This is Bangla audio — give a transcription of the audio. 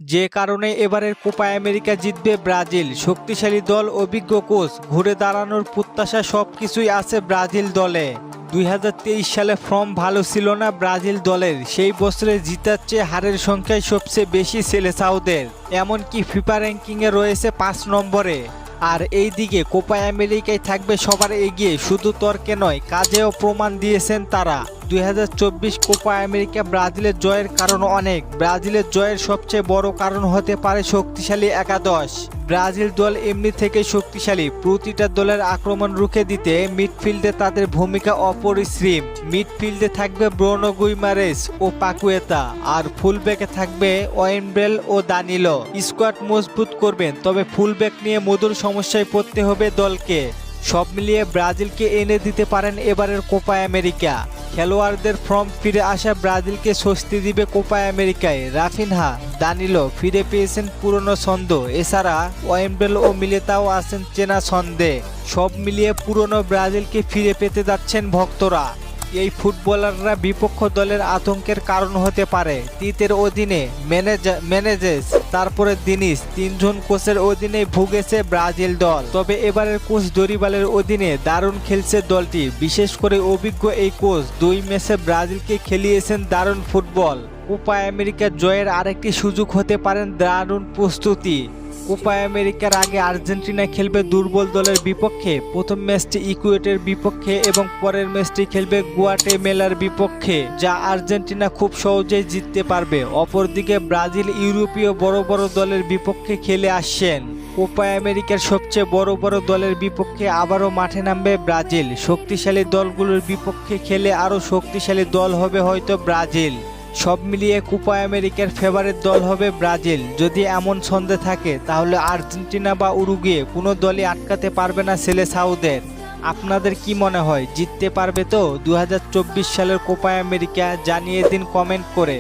যে কারণে এবারের কোপা আমেরিকা জিতবে ব্রাজিল। শক্তিশালী দল, অভিজ্ঞ কোচ, ঘুরে দাঁড়ানোর প্রত্যাশা সবকিছুই আছে ব্রাজিল দলে। 2023 সালে ফর্ম ভালো ছিল না ব্রাজিল দলের, সেই বছরে জিতার চেয়ে হারের সংখ্যায় সবচেয়ে বেশি সেলেসাওদের। এমনকি ফিফা র্যাঙ্কিংয়ে রয়েছে 5 নম্বরে। আর এই দিকে কোপা আমেরিকায় থাকবে সবার এগিয়ে, শুধু তর্কে নয় কাজেও প্রমাণ দিয়েছেন তারা। 2024 কোপা আমেরিকা ব্রাজিলের জয়ের কারণ অনেক। ব্রাজিলের জয়ের সবচেয়ে বড় কারণ হতে পারে শক্তিশালী একাদশ। ব্রাজিল দল এমনি থেকে শক্তিশালী, প্রতিটা দলের আক্রমণ রুখে দিতে মিডফিল্ডে তাদের ভূমিকা অপরিসীম। মিডফিল্ডে থাকবে ব্রুনো গুইমারেস ও পাকুয়েতা, আর ফুলব্যাকে থাকবে ওয়েনব্রেল ও দানিলো। স্কোয়াড মজবুত করবেন, তবে ফুলব্যাক নিয়ে মধুর সমস্যায় পড়তে হবে দলকে। সব মিলিয়ে ব্রাজিলকে এনে দিতে পারেন এবারের কোপা আমেরিকা। খেলোয়াড়দের ফর্ম ফিরে আসা ব্রাজিলকে স্বস্তি দিবে কোপা আমেরিকায়। রাফিনহা, দানিলো ফিরে পেয়েছেন পুরনো ছন্দ, এছাড়া ওয়েম্বেল ও মিলিতাও আছেন চেনা ছন্দে। সব মিলিয়ে পুরনো ব্রাজিলকে ফিরে পেতে যাচ্ছেন ভক্তরা। এই ফুটবলাররা বিপক্ষ দলের আতঙ্কের কারণ হতে পারে। তিতের অধীনে মেনেজেস, তারপরে দিনিস, তিনজন কোচের অধীনে ভুগেছে ব্রাজিল দল। তবে এবারের কোচ দরিবালের অধীনে দারুণ খেলছে দলটি। বিশেষ করে অভিজ্ঞ এই কোচ 2 ম্যাচে ব্রাজিলকে খেলিয়েছেন দারুণ ফুটবল। কোপা আমেরিকার জয়ের আরেকটি সুযোগ হতে পারেন দারুণ প্রস্তুতি। কোপা আমেরিকার আগে আর্জেন্টিনা খেলবে দুর্বল দলের বিপক্ষে। প্রথম ম্যাচটি ইকুয়েডরের বিপক্ষে এবং পরের ম্যাচটি খেলবে গুয়াটেমালার বিপক্ষে, যা আর্জেন্টিনা খুব সহজেই জিততে পারবে। অপরদিকে ব্রাজিল ইউরোপীয় বড় বড় দলের বিপক্ষে খেলে আসছেন। কোপা আমেরিকার সবচেয়ে বড় বড় দলের বিপক্ষে আবারও মাঠে নামবে ব্রাজিল। শক্তিশালী দলগুলোর বিপক্ষে খেলে আরও শক্তিশালী দল হবে হয়তো ব্রাজিল। সব মিলিয়ে কোপা আমেরিকার ফেভারিট দল হবে ব্রাজিল। যদি এমন ছন্দে থাকে তাহলে আর্জেন্টিনা বা উরুগুয়ে কোনো দলই আটকাতে পারবে না সেলেসাওদের। আপনাদের কি মনে হয়, জিততে পারবে তো 2024 সালের কোপা আমেরিকা? জানিয়ে দিন কমেন্ট করে।